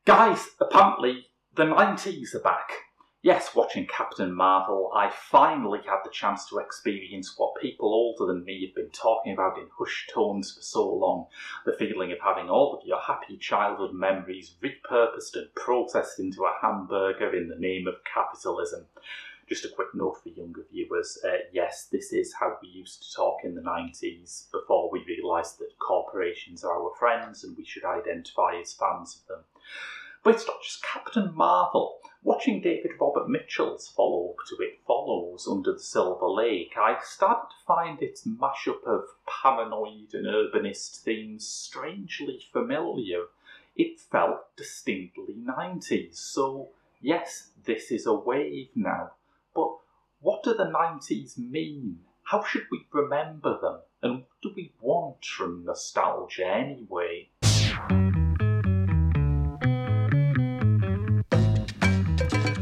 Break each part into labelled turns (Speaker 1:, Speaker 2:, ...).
Speaker 1: Guys, apparently the 90s are back. Yes, watching Captain Marvel, I finally had the chance to experience what people older than me have been talking about in hushed tones for so long. The feeling of having all of your happy childhood memories repurposed and processed into a hamburger in the name of capitalism. Just a quick note for younger viewers, yes, this is how we used to talk in the 90s before we realised that corporations are our friends and we should identify as fans of them. But it's not just Captain Marvel. Watching David Robert Mitchell's follow-up to It Follows, Under the Silver Lake, I started to find its mashup of paranoid and urbanist themes strangely familiar. It felt distinctly 90s, so yes, this is a wave now. But what do the 90s mean? How should we remember them? And what do we want from nostalgia anyway?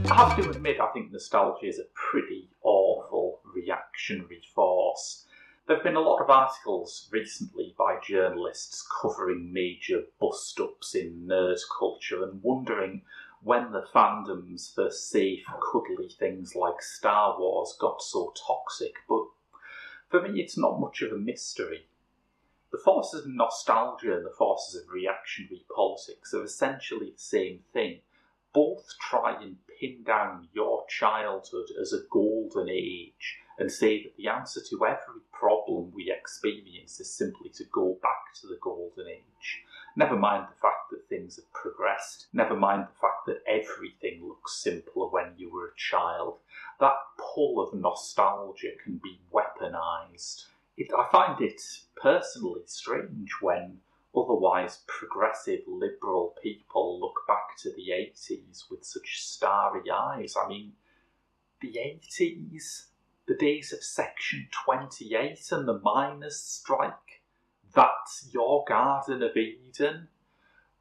Speaker 1: I have to admit, I think nostalgia is a pretty awful reactionary force. There have been a lot of articles recently by journalists covering major bust-ups in nerd culture and wondering when the fandoms for safe, cuddly things like Star Wars got so toxic, but for me it's not much of a mystery. The forces of nostalgia and the forces of reactionary politics are essentially the same thing. Both try and pin down your childhood as a golden age and say that the answer to every problem we experience is simply to go back to the golden age. Never mind the fact that things have progressed, never mind the fact that everything looks simpler when you were a child. That pull of nostalgia can be weaponised. I find it personally strange when otherwise progressive liberal people look back to the 80s with such starry eyes. I mean, the 80s, the days of Section 28 and the miners' strike, that's your Garden of Eden.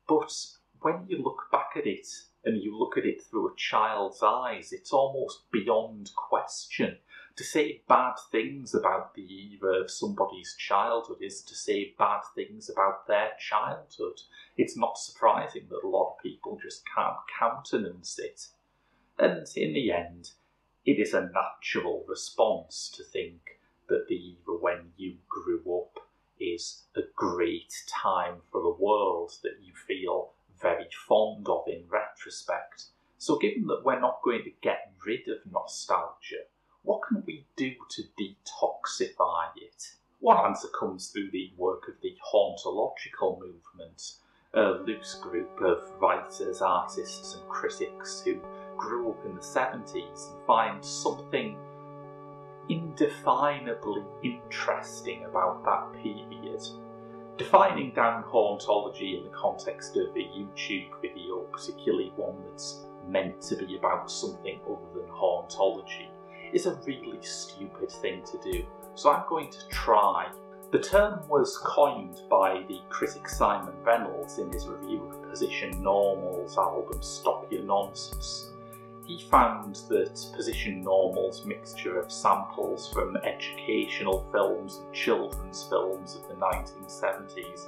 Speaker 1: But when you look back at it, and you look at it through a child's eyes, it's almost beyond question. To say bad things about the era of somebody's childhood is to say bad things about their childhood. It's not surprising that a lot of people just can't countenance it. And in the end, it is a natural response to think that the era when you grew up is a great time for the world that you feel very fond of in retrospect. So given that we're not going to get rid of nostalgia, what can we do to detoxify it? One answer comes through the work of the hauntological movement, a loose group of writers, artists and critics who grew up in the 70s and find something indefinably interesting about that period. Defining down hauntology in the context of a YouTube video, particularly one that's meant to be about something other than hauntology, is a really stupid thing to do, so I'm going to try. The term was coined by the critic Simon Reynolds in his review of Position Normal's album Stop Your Nonsense. He found that Position Normal's mixture of samples from educational films and children's films of the 1970s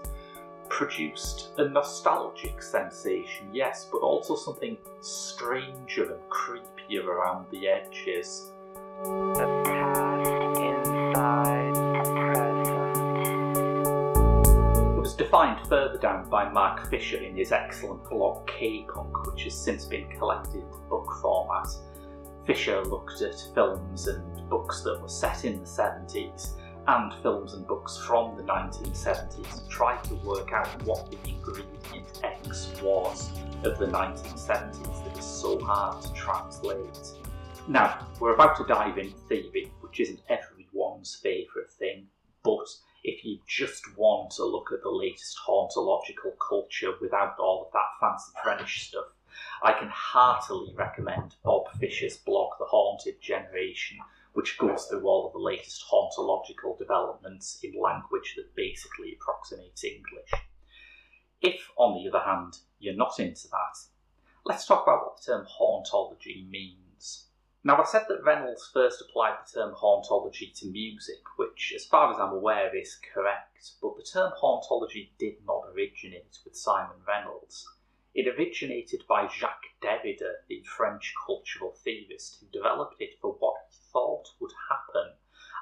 Speaker 1: produced a nostalgic sensation, yes, but also something stranger and creepier around the edges.
Speaker 2: The past inside the present.
Speaker 1: It was defined further down by Mark Fisher in his excellent blog K-Punk, which has since been collected into book format. Fisher looked at films and books that were set in the 70s and films and books from the 1970s and tried to work out what the ingredient X was of the 1970s that is so hard to translate. Now, we're about to dive into theory, which isn't everyone's favourite thing, but if you just want to look at the latest hauntological culture without all of that fancy French stuff, I can heartily recommend Bob Fisher's blog The Haunted Generation, which goes through all of the latest hauntological developments in language that basically approximates English. If, on the other hand, you're not into that, let's talk about what the term hauntology means. Now, I said that Reynolds first applied the term hauntology to music, which, as far as I'm aware, is correct, but the term hauntology did not originate with Simon Reynolds. It originated by Jacques Derrida, the French cultural theorist, who developed it for what he thought would happen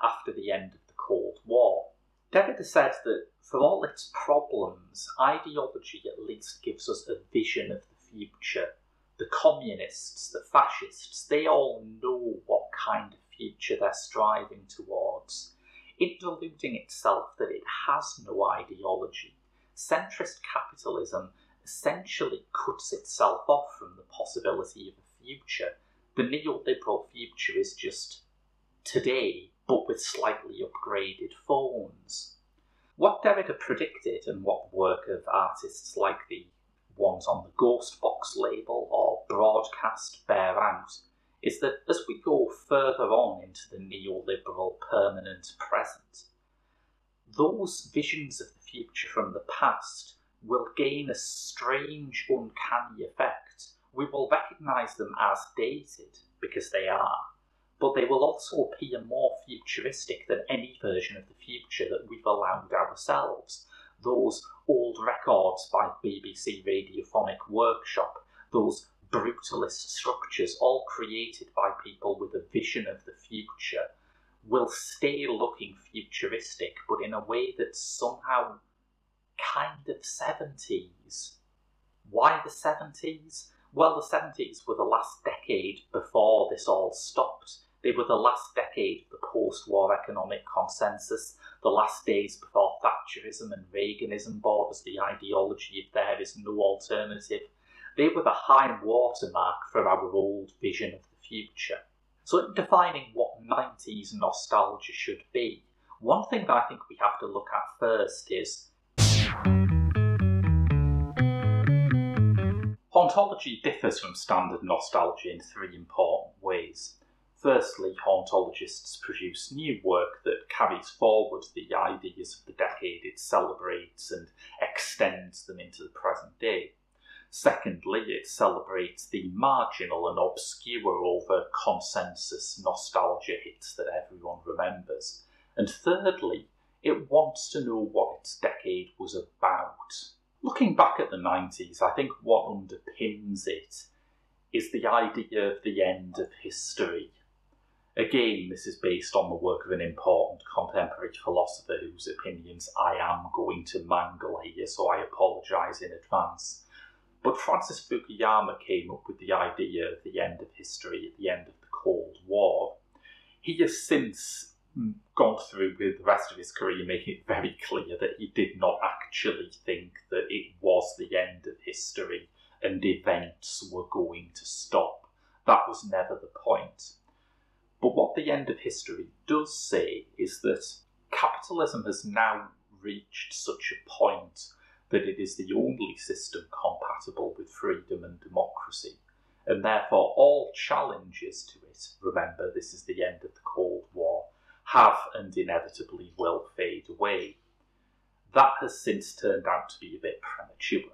Speaker 1: after the end of the Cold War. Derrida said that for all its problems, ideology at least gives us a vision of the future. The communists, the fascists, they all know what kind of future they're striving towards. In deluding itself that it has no ideology, centrist capitalism essentially cuts itself off from the possibility of a future. The neoliberal future is just today, but with slightly upgraded phones. What Derrida predicted, and what the work of artists like the ones on the Ghostbox label or Broadcast bear out, is that as we go further on into the neoliberal permanent present, those visions of the future from the past will gain a strange, uncanny effect. We will recognise them as dated, because they are, but they will also appear more futuristic than any version of the future that we've allowed ourselves. Those old records by BBC Radiophonic Workshop, those brutalist structures, all created by people with a vision of the future, will stay looking futuristic, but in a way that's somehow kind of 70s. Why the 70s? Well, the 70s were the last decade before this all stopped. They were the last decade of the post-war economic consensus, the last days before Thatcherism and Reaganism bought us the ideology of there is no alternative. They were the high watermark for our old vision of the future. So in defining what 90s nostalgia should be, one thing that I think we have to look at first is hauntology differs from standard nostalgia in three important ways. Firstly, hauntologists produce new work that carries forward the ideas of the decade it celebrates and extends them into the present day. Secondly, it celebrates the marginal and obscure over consensus nostalgia hits that everyone remembers. And thirdly, it wants to know what its decade was about. Looking back at the 90s, I think what underpins it is the idea of the end of history. Again, this is based on the work of an important contemporary philosopher whose opinions I am going to mangle here, so I apologise in advance. But Francis Fukuyama came up with the idea of the end of history at the end of the Cold War. He has since gone through with the rest of his career making it very clear that he did not actually think that it was the end of history and events were going to stop. That was never the point. But what the end of history does say is that capitalism has now reached such a point that it is the only system compatible with freedom and democracy, and therefore all challenges to it, remember this is the end of the Cold War, have and inevitably will fade away. That has since turned out to be a bit premature.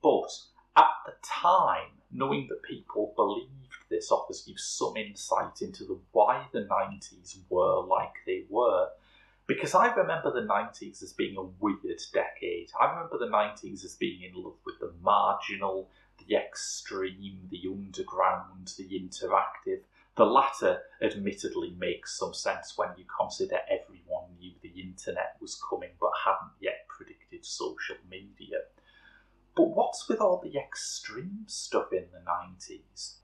Speaker 1: But at the time, knowing that people believed this offers you some insight into why the 90s were like they were. Because I remember the 90s as being a weird decade. I remember the 90s as being in love with the marginal, the extreme, the underground, the interactive. The latter admittedly makes some sense when you consider everyone knew the internet was coming but hadn't yet predicted social media. But what's with all the extreme stuff in the 90s?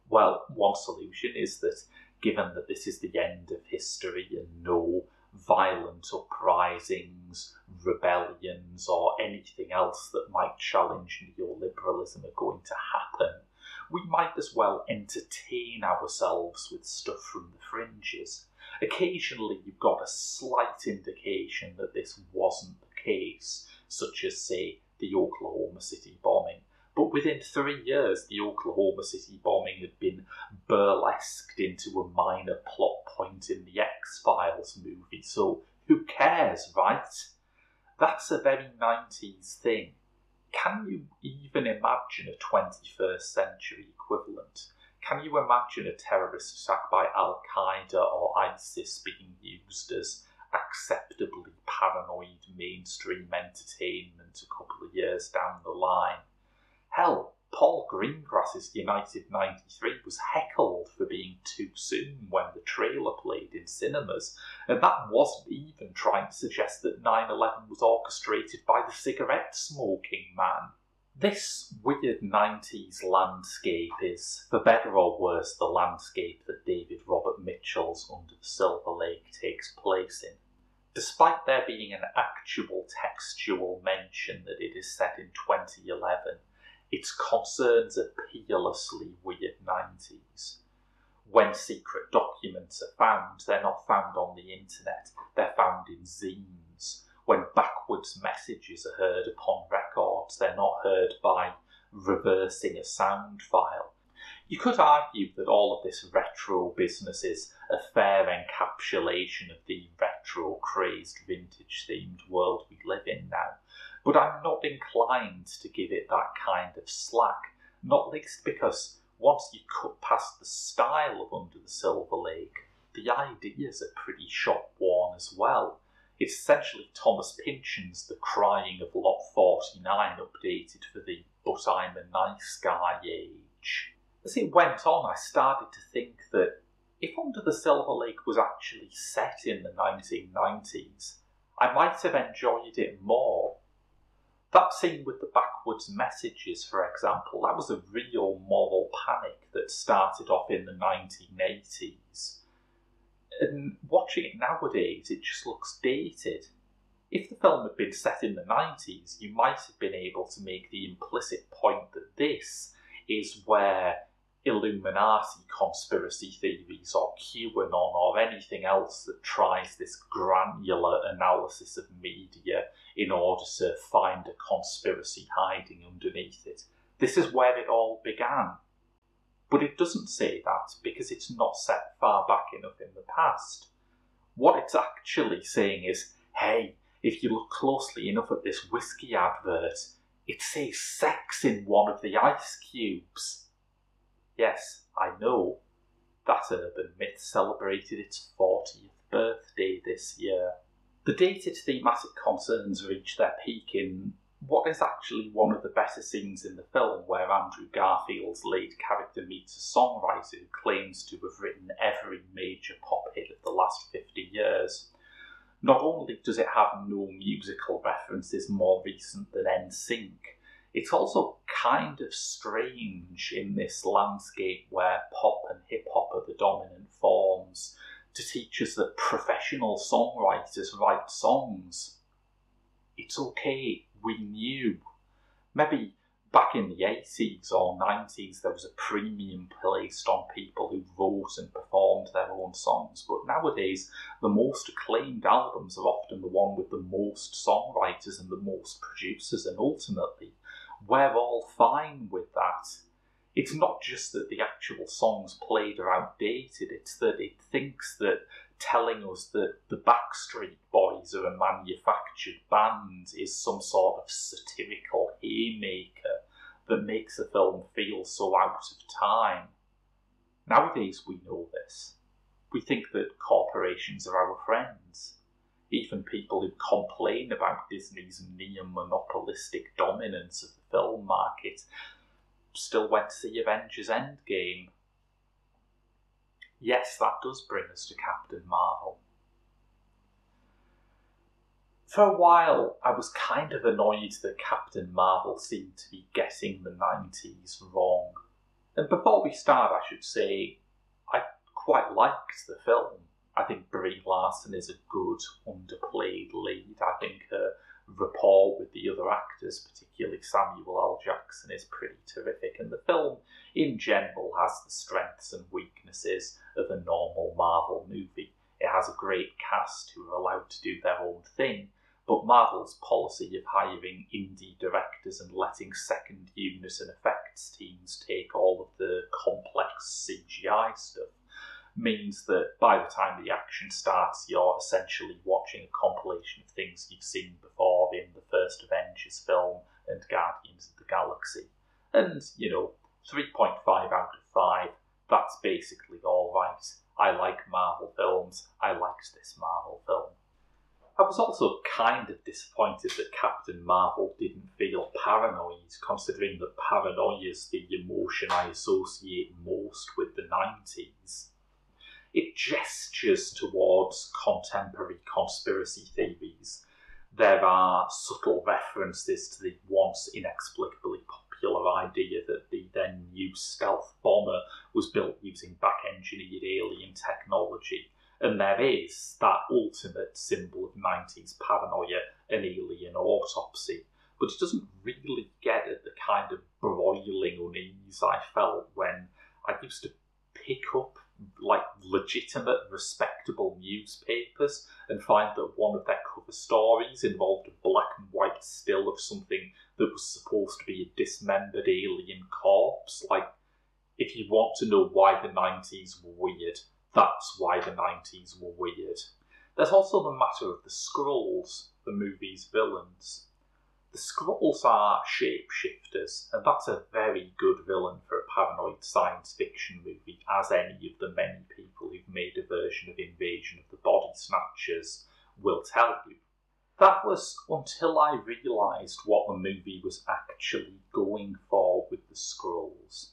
Speaker 1: Well, one solution is that given that this is the end of history and no violent uprisings, rebellions, or anything else that might challenge neoliberalism are going to happen, we might as well entertain ourselves with stuff from the fringes. Occasionally you've got a slight indication that this wasn't the case, such as, say, the Oklahoma City bombing. But within 3 years, the Oklahoma City bombing had been burlesqued into a minor plot point in the X-Files movie, so who cares, right? That's a very 90s thing. Can you even imagine a 21st century equivalent? Can you imagine a terrorist attack by Al-Qaeda or ISIS being used as acceptably paranoid mainstream entertainment a couple of years down the line? Hell, Paul Greengrass's United 93 was heckled for being too soon when the trailer played in cinemas, and that wasn't even trying to suggest that 9/11 was orchestrated by the cigarette-smoking man. This weird 90s landscape is, for better or worse, the landscape that David Robert Mitchell's Under the Silver Lake takes place in. Despite there being an actual textual mention that it is set in 2011, its concerns are peerlessly weird 90s. When secret documents are found, they're not found on the internet, they're found in zines. When backwards messages are heard upon records, they're not heard by reversing a sound file. You could argue that all of this retro business is a fair encapsulation of the retro-crazed, vintage-themed world we live in now, but I'm not inclined to give it that kind of slack, not least because once you cut past the style of Under the Silver Lake, the ideas are pretty shop-worn as well. It's essentially Thomas Pynchon's The Crying of Lot 49 updated for the But I'm a Nice Guy age. As it went on, I started to think that if Under the Silver Lake was actually set in the 1990s, I might have enjoyed it more. That scene with the backwards messages, for example, that was a real moral panic that started off in the 1980s. And watching it nowadays, it just looks dated. If the film had been set in the 90s, you might have been able to make the implicit point that this is where Illuminati conspiracy theories or QAnon or anything else that tries this granular analysis of media in order to find a conspiracy hiding underneath it. This is where it all began. But it doesn't say that because it's not set far back enough in the past. What it's actually saying is, hey, if you look closely enough at this whiskey advert, it says sex in one of the ice cubes. Yes, I know. That urban myth celebrated its 40th birthday this year. The dated thematic concerns reach their peak in what is actually one of the better scenes in the film, where Andrew Garfield's lead character meets a songwriter who claims to have written every major pop hit of the last 50 years. Not only does it have no musical references more recent than NSYNC, it's also kind of strange in this landscape where pop and hip-hop are the dominant forms to teach us that professional songwriters write songs. It's okay, we knew. Maybe back in the 80s or 90s there was a premium placed on people who wrote and performed their own songs, but nowadays the most acclaimed albums are often the one with the most songwriters and the most producers, and ultimately we're all fine with that. It's not just that the actual songs played are outdated, it's that it thinks that telling us that the Backstreet Boys are a manufactured band is some sort of satirical haymaker that makes a film feel so out of time. Nowadays we know this. We think that corporations are our friends. Even people who complain about Disney's near-monopolistic dominance of the film market still went to see Avengers Endgame. Yes, that does bring us to Captain Marvel. For a while, I was kind of annoyed that Captain Marvel seemed to be getting the 90s wrong. And before we start, I should say, I quite liked the film. I think Brie Larson is a good, underplayed lead. I think her rapport with the other actors, particularly Samuel L. Jackson, is pretty terrific. And the film, in general, has the strengths and weaknesses of a normal Marvel movie. It has a great cast who are allowed to do their own thing, but Marvel's policy of hiring indie directors and letting second unit and effects teams take all of the complex CGI stuff means that by the time the action starts, you're essentially watching a compilation of things you've seen before in the first Avengers film and Guardians of the Galaxy. And, 3.5 out of 5, that's basically alright. I like Marvel films. I liked this Marvel film. I was also kind of disappointed that Captain Marvel didn't feel paranoid, considering that paranoia is the emotion I associate most with the 90s. It gestures towards contemporary conspiracy theories. There are subtle references to the once inexplicably popular idea that the then new stealth bomber was built using back-engineered alien technology. And there is that ultimate symbol of 90s paranoia, an alien autopsy. But it doesn't really get at the kind of broiling unease I felt when I used to pick up legitimate, respectable newspapers and find that one of their cover stories involved a black and white still of something that was supposed to be a dismembered alien corpse. If you want to know why the 90s were weird, that's why the 90s were weird. There's also the matter of the Skrulls, the movie's villains. The Skrulls are shapeshifters, and that's a very good villain for a paranoid science fiction movie, as any of the many people who've made a version of Invasion of the Body Snatchers will tell you. That was until I realised what the movie was actually going for with the Skrulls.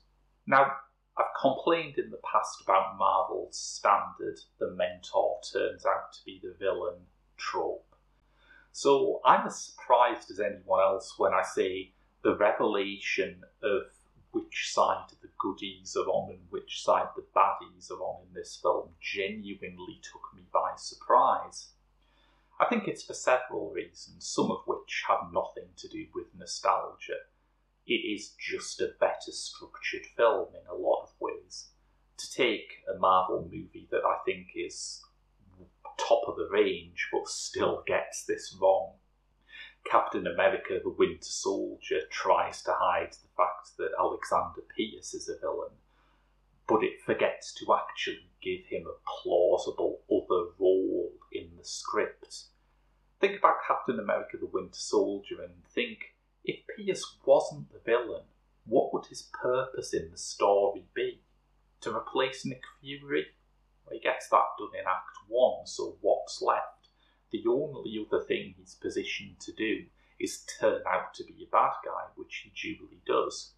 Speaker 1: Now, I've complained in the past about Marvel's standard "the mentor turns out to be the villain" trope. So I'm as surprised as anyone else when I say the revelation of which side the goodies are on and which side the baddies are on in this film genuinely took me by surprise. I think it's for several reasons, some of which have nothing to do with nostalgia. It is just a better structured film in a lot of ways. To take a Marvel movie that I think is top of the range but still gets this wrong. Captain America the Winter Soldier tries to hide the fact that Alexander Pierce is a villain, but it forgets to actually give him a plausible other role in the script. Think about Captain America the Winter Soldier and think, if Pierce wasn't the villain, what would his purpose in the story be? To replace Nick Fury? Well, he gets that done in Act 1, so what's left? The only other thing he's positioned to do is turn out to be a bad guy, which he duly does.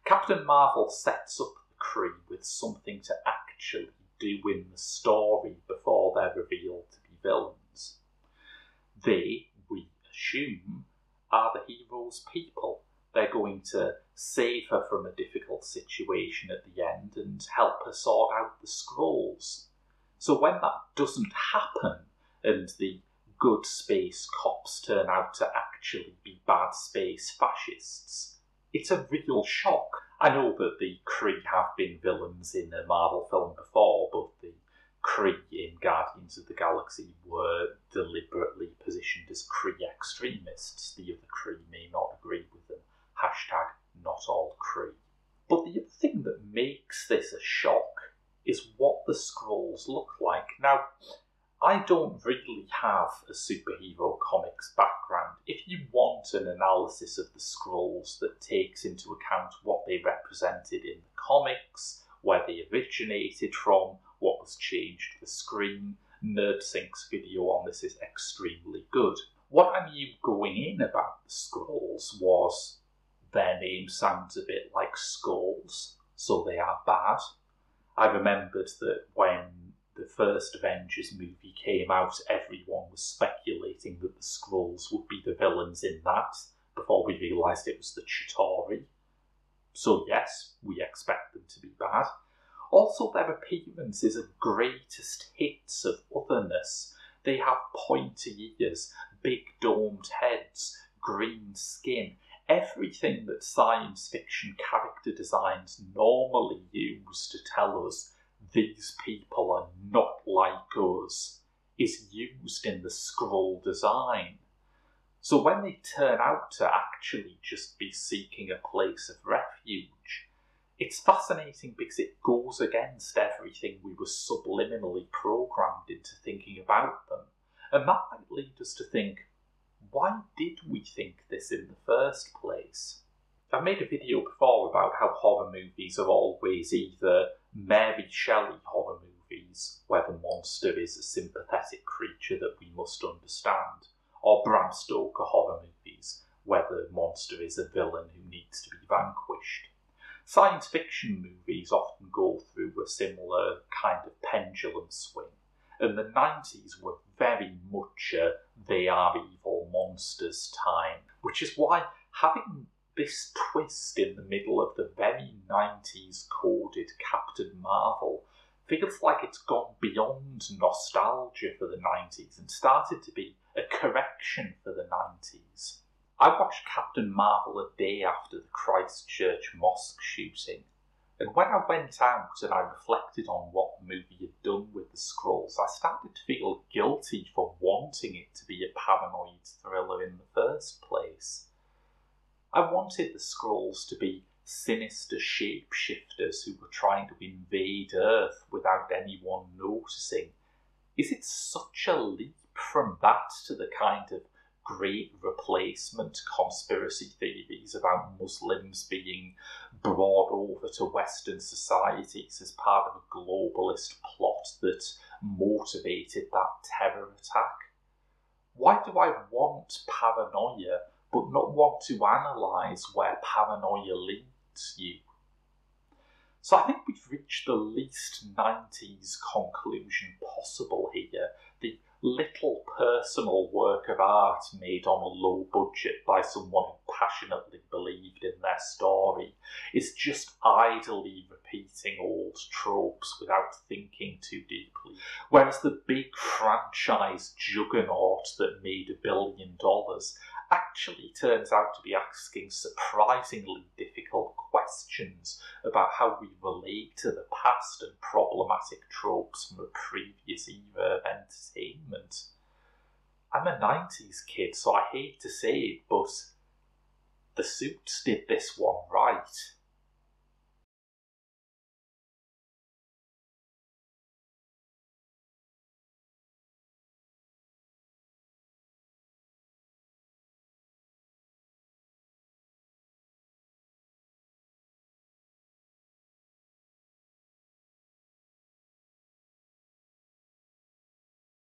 Speaker 1: Captain Marvel sets up the Kree with something to actually do in the story before they're revealed to be villains. They, we assume, are the hero's people. They're going to save her from a difficult situation at the end and help her sort out the Skrulls. So when that doesn't happen, and the good space cops turn out to actually be bad space fascists, it's a real shock. I know that the Kree have been villains in a Marvel film before, but the Kree in Guardians of the Galaxy were deliberately positioned as Kree extremists. The other Kree may not agree with them. #NotAllKree. But the other thing that makes this a shock is what the Skrulls look like. Now, I don't really have a superhero comics background. If you want an analysis of the Skrulls that takes into account what they represented in the comics, where they originated from, what was changed for screen, NerdSync's video on this is extremely good. What I knew going in about the Skrulls was their name sounds a bit like skulls, so they are bad. I remembered that when the first Avengers movie came out, everyone was speculating that the Skrulls would be the villains in that, before we realised it was the Chitauri. So yes, we expect them to be bad. Also, their appearances are greatest hits of otherness. They have pointy ears, big domed heads, green skin, everything that science fiction character designs normally use to tell us these people are not like us is used in the Skrull design. So when they turn out to actually just be seeking a place of refuge, it's fascinating because it goes against everything we were subliminally programmed into thinking about them. And that might lead us to think, why did we think this in the first place? I've made a video before about how horror movies are always either Mary Shelley horror movies, where the monster is a sympathetic creature that we must understand, or Bram Stoker horror movies, where the monster is a villain who needs to be vanquished. Science fiction movies often go through a similar kind of pendulum swing, and the 90s were very much a they are evil monsters time, which is why having this twist in the middle of the very 90s coded Captain Marvel feels like it's gone beyond nostalgia for the 90s and started to be a correction for the 90s. I watched Captain Marvel a day after the Christchurch mosque shooting, and when I went out and I reflected on what the movie had done with the Skrulls, I started to feel guilty for wanting it to be a paranoid thriller in the first place. I wanted the Skrulls to be sinister shapeshifters who were trying to invade Earth without anyone noticing. Is it such a leap from that to the kind of great replacement conspiracy theories about Muslims being brought over to Western societies as part of a globalist plot that motivated that terror attack? Why do I want paranoia but not want to analyse where paranoia leads you? So I think we've reached the least 90s conclusion possible here. The little personal work of art made on a low budget by someone who passionately believed in their story is just idly repeating old tropes without thinking too deeply. Whereas the big franchise juggernaut that made $1 billion actually turns out to be asking surprisingly difficult questions about how we relate to the past and problematic tropes from a previous era of entertainment. I'm a 90s kid, so I hate to say it, but the Suits did this one right.